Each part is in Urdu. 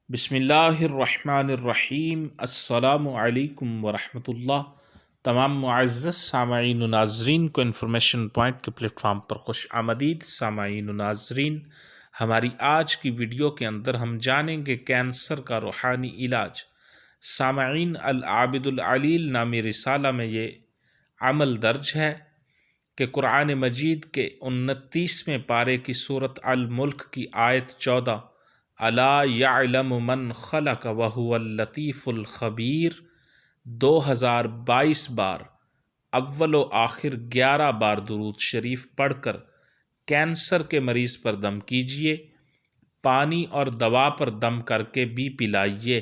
بسم اللہ الرحمن الرحیم۔ السلام علیکم ورحمۃ اللہ۔ تمام معزز سامعین و ناظرین کو انفارمیشن پوائنٹ کے پلیٹ فارم پر خوش آمدید۔ سامعین و ناظرین، ہماری آج کی ویڈیو کے اندر ہم جانیں گے کینسر کا روحانی علاج۔ سامعین، العابد العلیل نامی رسالہ میں یہ عمل درج ہے کہ قرآن مجید کے 29ویں پارے کی سورۃ الملک کی آیت 14 الا یعلم من خلق وہو اللطیف الخبیر 2022 بار اول و آخر 11 بار درود شریف پڑھ کر کینسر کے مریض پر دم کیجئے، پانی اور دوا پر دم کر کے بھی پلائیے،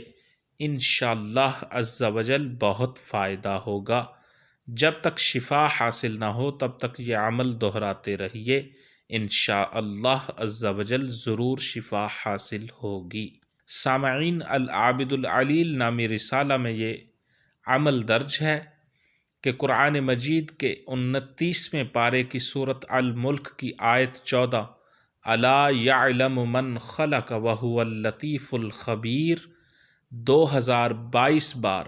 انشاءاللہ عز و جل بہت فائدہ ہوگا۔ جب تک شفا حاصل نہ ہو تب تک یہ عمل دہراتے رہیے، انشاءاللہ عز و جل ضرور شفا حاصل ہوگی۔ سامعین، العابد العلیل نامی رسالہ میں یہ عمل درج ہے کہ قرآن مجید کے 29ویں پارے کی سورۃ الملک کی آیت 14 الا یعلم من خلق وہو اللطیف الخبیر 2022 بار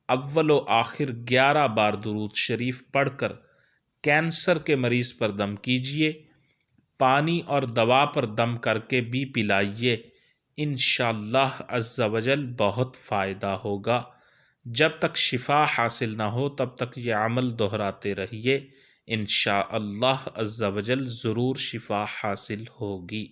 اول و آخر 11 بار درود شریف پڑھ کر کینسر کے مریض پر دم کیجئے، پانی اور دوا پر دم کر کے بھی پلائیے، انشاءاللہ عز و جل بہت فائدہ ہوگا۔ جب تک شفا حاصل نہ ہو تب تک یہ عمل دہراتے رہیے، انشاءاللہ عز و جل ضرور شفا حاصل ہوگی۔